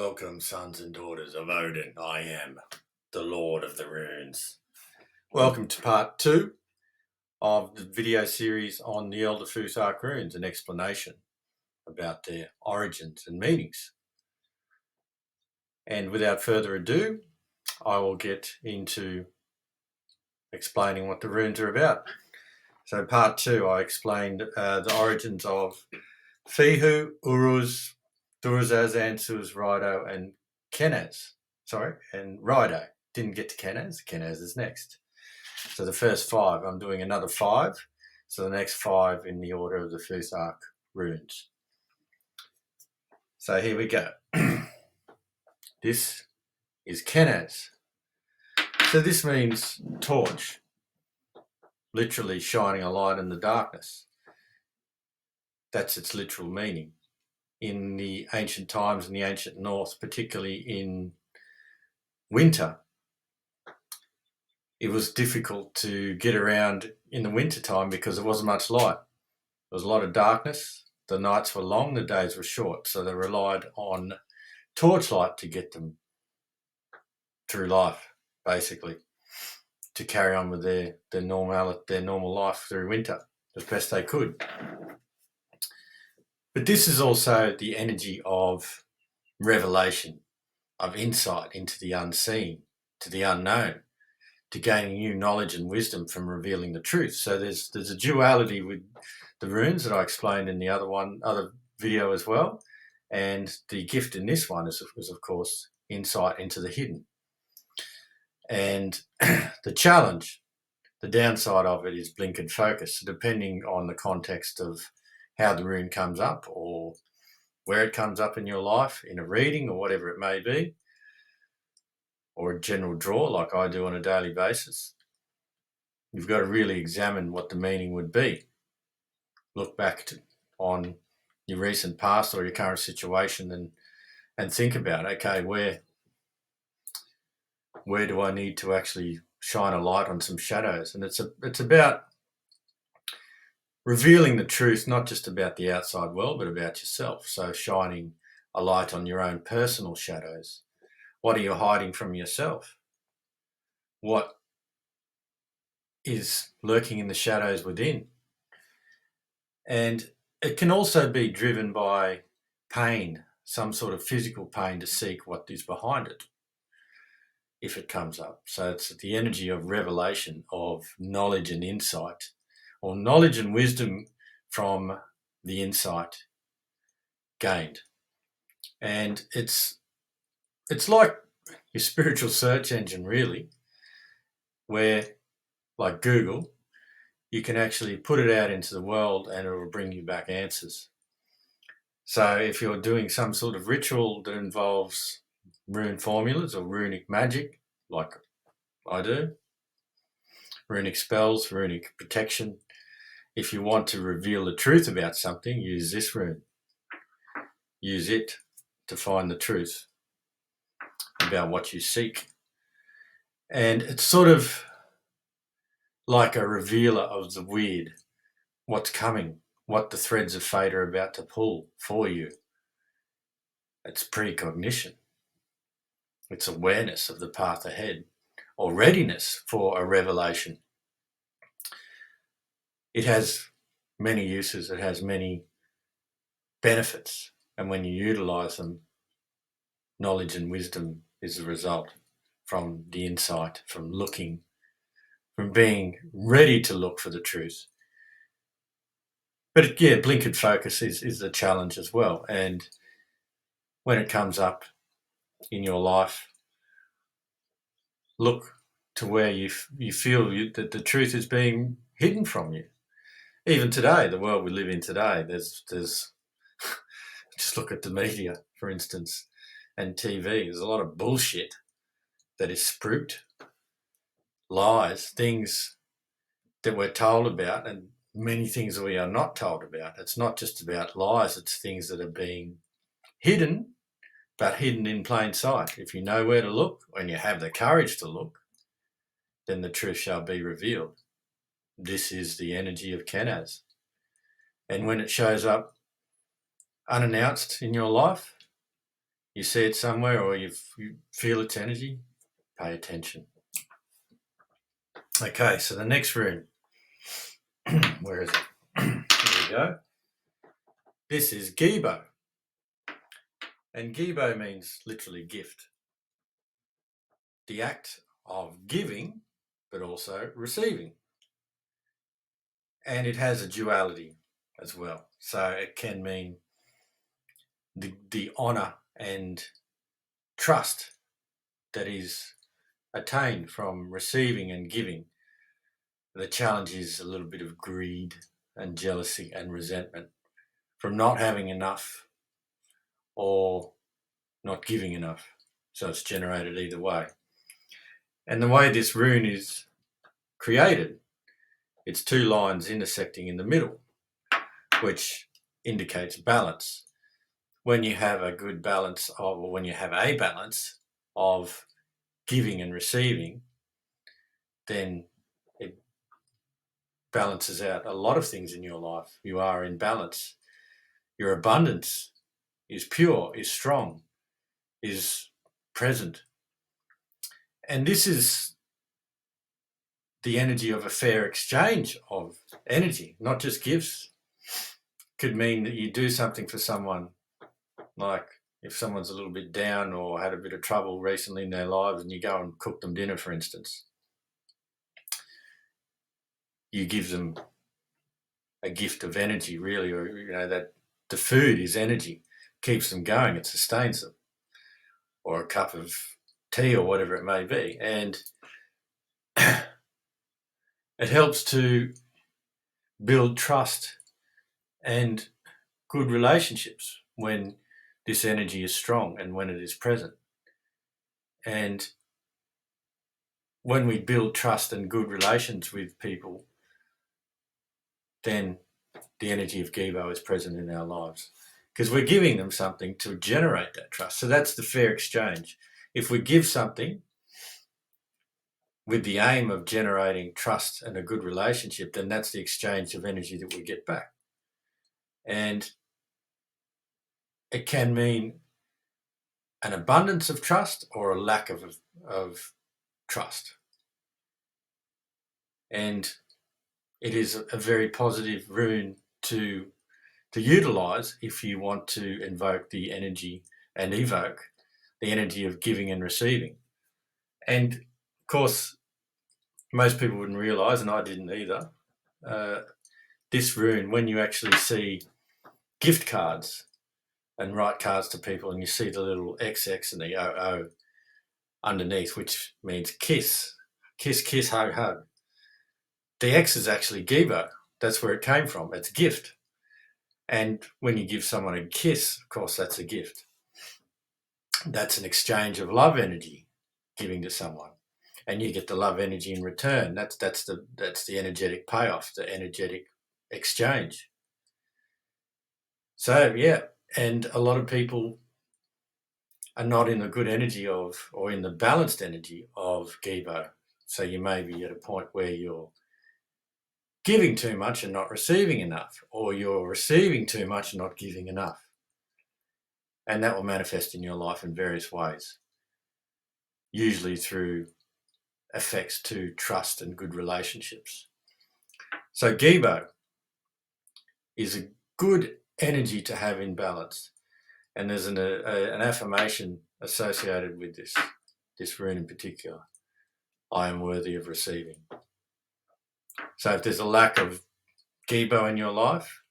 Welcome, sons and daughters of Odin. I am the Lord of the Runes. Welcome to part 2 of the video series on the Elder Futhark Runes, an explanation about their origins and meanings. And without further ado, I will get into explaining what the runes are about. So part 2, I explained the origins of Fihu, Uruz, Durzaz, Ansuz, Rido, and Kenaz. And Rido. Didn't get to Kenaz. Kenaz is next. So the first 5, I'm doing another 5. So the next 5 in the order of the Futhark runes. So here we go. This is Kenaz. So this means torch, literally shining a light in the darkness. That's its literal meaning. In the ancient times, in the ancient North, particularly in winter, it was difficult to get around in the winter time because there wasn't much light. There was a lot of darkness. The nights were long, the days were short, so they relied on torchlight to get them through life, basically, to carry on with their normal life through winter as best they could. But this is also the energy of revelation, of insight into the unseen, to the unknown, to gaining new knowledge and wisdom from revealing the truth. So there's a duality with the runes that I explained in the other video as well. And the gift in this one is of course, insight into the hidden. And the challenge, the downside of it is blink and focus. So depending on the context of how the rune comes up or where it comes up in your life, in a reading or whatever it may be, or a general draw like I do on a daily basis, you've got to really examine what the meaning would be. Look back on your recent past or your current situation and think about, okay, where do I need to actually shine a light on some shadows? And it's about revealing the truth, not just about the outside world, but about yourself. So shining a light on your own personal shadows. What are you hiding from yourself? What is lurking in the shadows within? And it can also be driven by pain, some sort of physical pain, to seek what is behind it, if it comes up. So it's the energy of revelation, of knowledge and insight, or knowledge and wisdom from the insight gained. And it's like your spiritual search engine, really, where, like Google, you can actually put it out into the world and it will bring you back answers. So if you're doing some sort of ritual that involves rune formulas or runic magic, like I do, runic spells, runic protection, if you want to reveal the truth about something, use this rune. Use it to find the truth about what you seek. And it's sort of like a revealer of the wyrd, what's coming, what the threads of fate are about to pull for you. It's precognition. It's awareness of the path ahead, or readiness for a revelation. It has many uses, it has many benefits, and when you utilize them, knowledge and wisdom is the result from the insight, from looking, from being ready to look for the truth. But yeah, blink and focus is the challenge as well. And when it comes up in your life, look to where you feel that the truth is being hidden from you. Even today, the world we live in today, there's just look at the media, for instance, and TV. There's a lot of bullshit that is spruiked, lies, things that we're told about, and many things that we are not told about. It's not just about lies, it's things that are being hidden, but hidden in plain sight. If you know where to look, and you have the courage to look, then the truth shall be revealed. This is the energy of Kenaz. And when it shows up unannounced in your life, you see it somewhere or you feel its energy, pay attention. Okay, so the next rune, where is it? Here we go. This is Gibo. And Gibo means literally gift. The act of giving, but also receiving. And it has a duality as well. So it can mean the honour and trust that is attained from receiving and giving. The challenge is a little bit of greed and jealousy and resentment from not having enough or not giving enough. So it's generated either way. And the way this rune is created, it's two lines intersecting in the middle, which indicates balance. When you have a good balance of, or when you have a balance of giving and receiving, then it balances out a lot of things in your life. You are in balance. Your abundance is pure, is strong, is present. And this is the energy of a fair exchange of energy, not just gifts. Could mean that you do something for someone, like if someone's a little bit down or had a bit of trouble recently in their lives and you go and cook them dinner, for instance. You give them a gift of energy, really, or that the food is energy, keeps them going, it sustains them, or a cup of tea or whatever it may be. And it helps to build trust and good relationships when this energy is strong and when it is present. And when we build trust and good relations with people, then the energy of Gibo is present in our lives because we're giving them something to generate that trust. So that's the fair exchange. If we give something with the aim of generating trust and a good relationship, then that's the exchange of energy that we get back. And it can mean an abundance of trust or a lack of trust. And it is a very positive rune to utilize if you want to invoke the energy and evoke the energy of giving and receiving. And of course, most people wouldn't realize, and I didn't either, this rune, when you actually see gift cards and write cards to people and you see the little XX and the OO underneath, which means kiss, kiss, kiss, hug, hug. The X is actually Gibo. That's where it came from. It's gift. And when you give someone a kiss, of course, that's a gift. That's an exchange of love energy giving to someone. And you get the love energy in return. That's the energetic payoff, the energetic exchange. So yeah, and a lot of people are not in the good energy of, or in the balanced energy of Gibo. So you may be at a point where you're giving too much and not receiving enough, or you're receiving too much and not giving enough. And that will manifest in your life in various ways, usually through effects to trust and good relationships. So Gibo is a good energy to have in balance. And there's an affirmation associated with this rune in particular. I am worthy of receiving. So if there's a lack of Gibo in your life,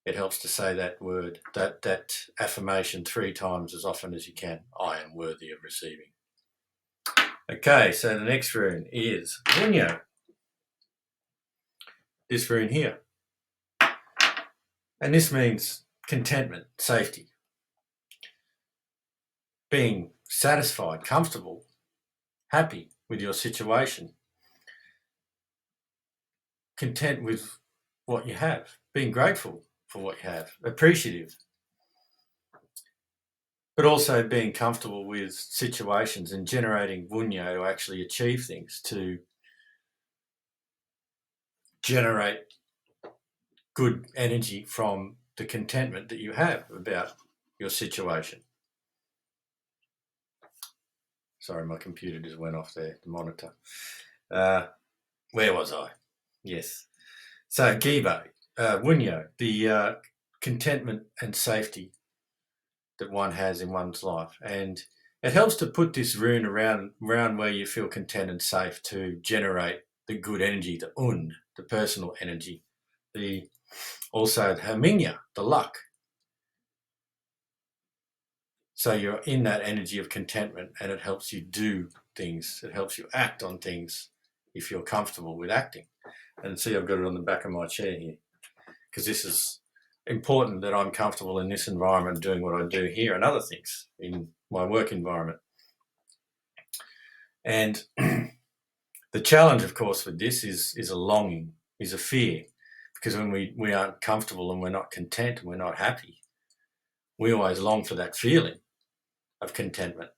it helps to say that word, that affirmation 3 times as often as you can. I am worthy of receiving. Okay, so the next rune is Wunyo. This rune here. And this means contentment, safety. Being satisfied, comfortable, happy with your situation. Content with what you have. Being grateful for what you have. Appreciative. But also being comfortable with situations and generating Wunyo to actually achieve things, to generate good energy from the contentment that you have about your situation. Sorry, my computer just went off there, the monitor. Where was I? Yes. So Gibo, Wunyo, the contentment and safety that one has in one's life. And it helps to put this rune around where you feel content and safe to generate the good energy, the und, the personal energy, also the herminia, the luck. So you're in that energy of contentment, and it helps you do things. It helps you act on things if you're comfortable with acting. And see, I've got it on the back of my chair here, because this is important that I'm comfortable in this environment doing what I do here and other things in my work environment. And the challenge, of course, with this is a longing, is a fear, because when we aren't comfortable and we're not content and we're not happy, we always long for that feeling of contentment.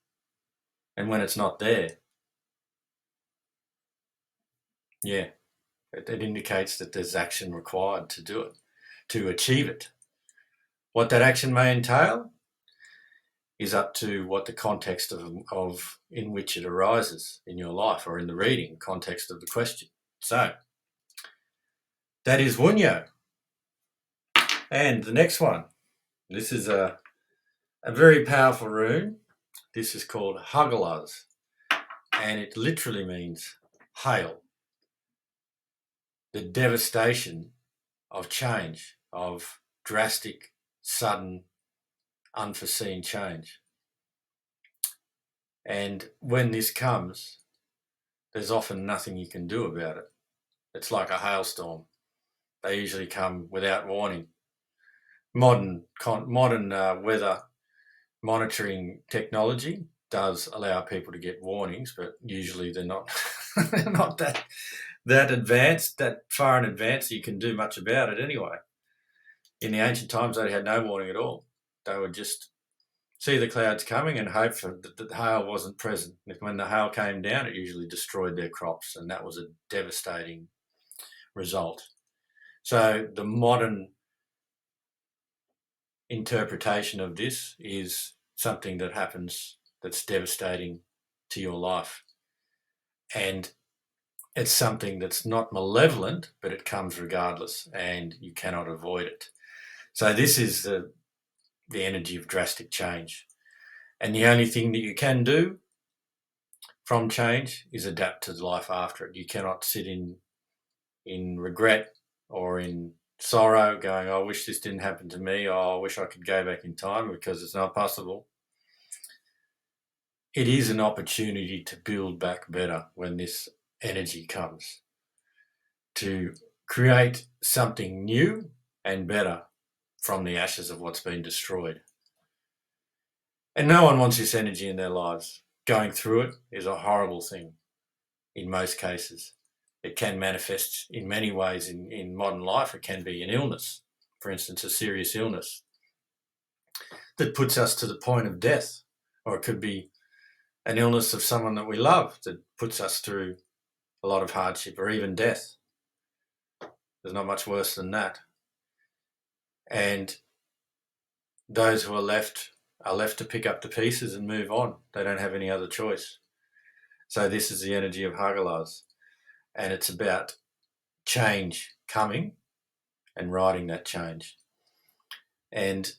And when it's not there, yeah, it indicates that there's action required to do it, to achieve it. What that action may entail is up to what the context of in which it arises in your life, or in the reading context of the question. So that is Wunyo. And the next one, this is a very powerful rune. This is called Hagalaz, and it literally means hail. The devastation of change, of drastic, sudden, unforeseen change. And when this comes, there's often nothing you can do about it. It's like a hailstorm. They usually come without warning. Modern weather monitoring technology does allow people to get warnings, but usually they're not they're not that advanced, that far in advance that you can do much about it anyway. In the ancient times, they had no warning at all. They would just see the clouds coming and hope that the hail wasn't present. When the hail came down, it usually destroyed their crops, and that was a devastating result. So the modern interpretation of this is something that happens that's devastating to your life. And it's something that's not malevolent, but it comes regardless, and you cannot avoid it. So this is the energy of drastic change. And the only thing that you can do from change is adapt to life after it. You cannot sit in regret or in sorrow going, I wish this didn't happen to me, or I wish I could go back in time, because it's not possible. It is an opportunity to build back better when this energy comes, to create something new and better from the ashes of what's been destroyed. And no one wants this energy in their lives. Going through it is a horrible thing in most cases. It can manifest in many ways in modern life. It can be an illness, for instance, a serious illness that puts us to the point of death, or it could be an illness of someone that we love that puts us through a lot of hardship, or even death. There's not much worse than that. And those who are left to pick up the pieces and move on. They don't have any other choice. So this is the energy of Hagalaz, and it's about change coming and riding that change. And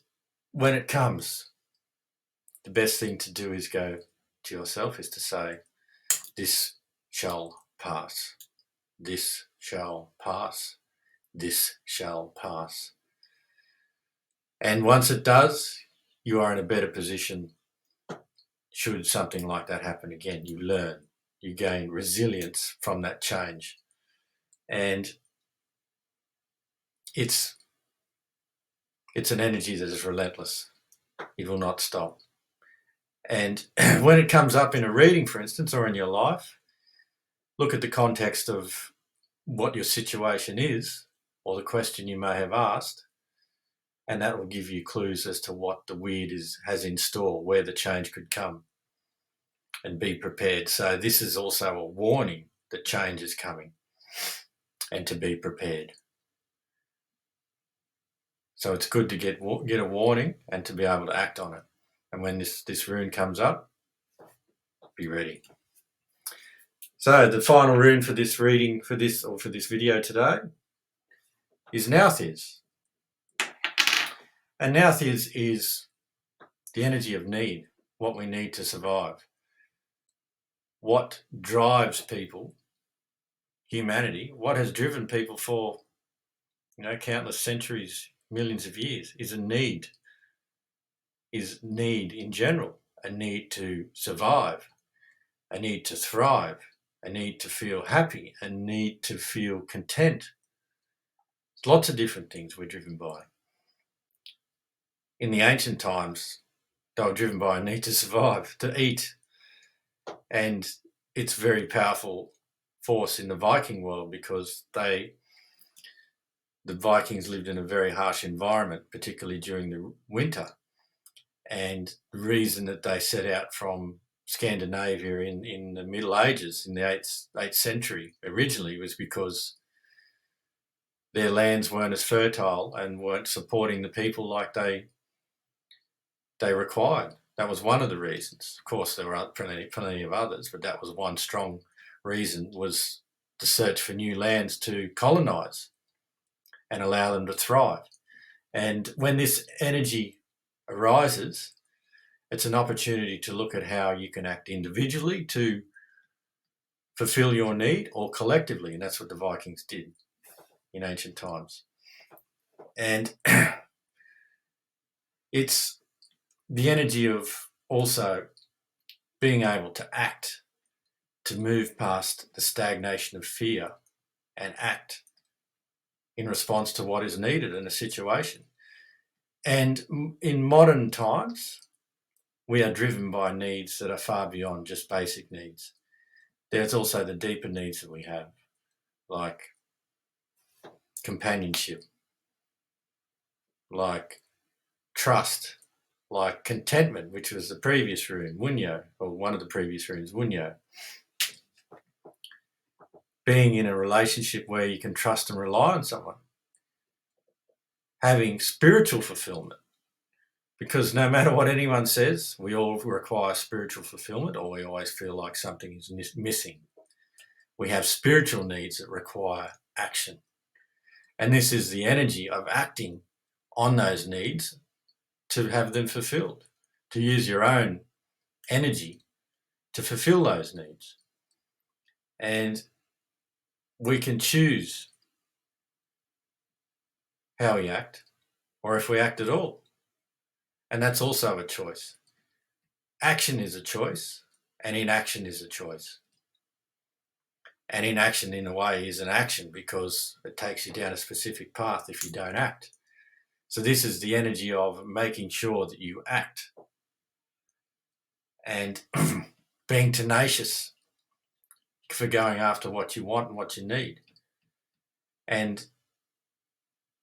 when it comes, the best thing to do is go to yourself, is to say, this shall pass. This shall pass. This shall pass. And once it does, you are in a better position should something like that happen again. You learn, you gain resilience from that change. And it's an energy that is relentless. It will not stop. And when it comes up in a reading, for instance, or in your life, look at the context of what your situation is, or the question you may have asked, and that will give you clues as to what the wyrd has in store, where the change could come, and be prepared. So this is also a warning that change is coming, and to be prepared. So it's good to get a warning and to be able to act on it. And when this rune comes up, be ready. So the final rune for this reading, for this video today, is Nauthiz. And Nauthiz is the energy of need, what we need to survive. What drives people, humanity, what has driven people for, countless centuries, millions of years, is need in general, a need to survive, a need to thrive, a need to feel happy, a need to feel content. Lots of different things we're driven by. In the ancient times, they were driven by a need to survive, to eat. And it's a very powerful force in the Viking world because the Vikings lived in a very harsh environment, particularly during the winter. And the reason that they set out from Scandinavia in the Middle Ages, in the 8th century originally, was because their lands weren't as fertile and weren't supporting the people like they required. That was one of the reasons. Of course, there were plenty of others, but that was one strong reason, was the search for new lands to colonise and allow them to thrive. And when this energy arises, it's an opportunity to look at how you can act individually to fulfill your need, or collectively, and that's what the Vikings did in ancient times. And it's the energy of also being able to act, to move past the stagnation of fear and act in response to what is needed in a situation. And in modern times, we are driven by needs that are far beyond just basic needs. There's also the deeper needs that we have, like companionship, like trust, like contentment, which was the previous rune, Wunyo, or one of the previous runes, Wunyo. Being in a relationship where you can trust and rely on someone. Having spiritual fulfillment, because no matter what anyone says, we all require spiritual fulfillment, or we always feel like something is missing. We have spiritual needs that require action. And this is the energy of acting on those needs to have them fulfilled, to use your own energy to fulfill those needs. And we can choose how we act, or if we act at all. And that's also a choice. Action is a choice, and inaction is a choice. And inaction, in a way, is an action because it takes you down a specific path if you don't act. So this is the energy of making sure that you act and being tenacious for going after what you want and what you need. And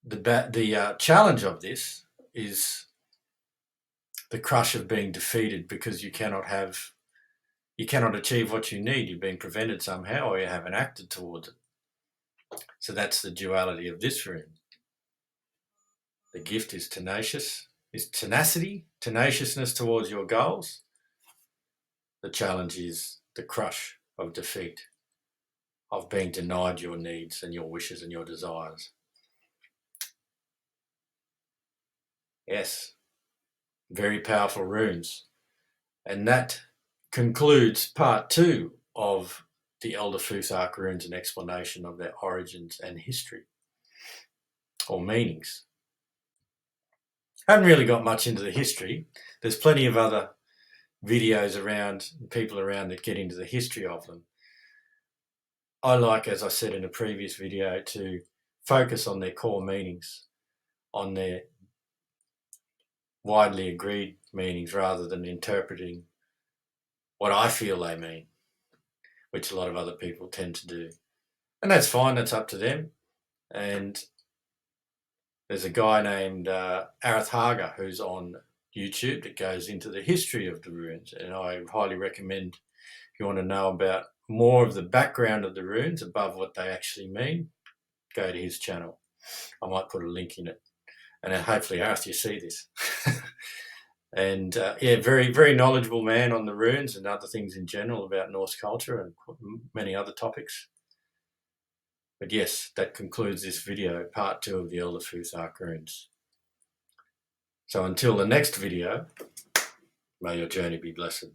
the challenge of this is the crush of being defeated because you cannot achieve what you need. You've been prevented somehow, or you haven't acted towards it. So that's the duality of this rune. The gift is tenacity, tenaciousness towards your goals. The challenge is the crush of defeat, of being denied your needs and your wishes and your desires. Yes, very powerful runes. And that concludes part 2 of the Elder Futhark Runes, an explanation of their origins and history, or meanings. I haven't really got much into the history. There's plenty of other videos around, people around that get into the history of them. I like, as I said in a previous video, to focus on their core meanings, on their widely agreed meanings, rather than interpreting what I feel they mean, which a lot of other people tend to do. And that's fine, that's up to them. And there's a guy named Haga who's on YouTube that goes into the history of the runes, and I highly recommend, if you want to know about more of the background of the runes above what they actually mean, go to his channel. I might put a link in it. And then hopefully, Arth, you see this. And yeah, very, very knowledgeable man on the runes and other things in general about Norse culture and many other topics. But yes, that concludes this video, part 2 of the Elder Futhark Runes. So until the next video, may your journey be blessed.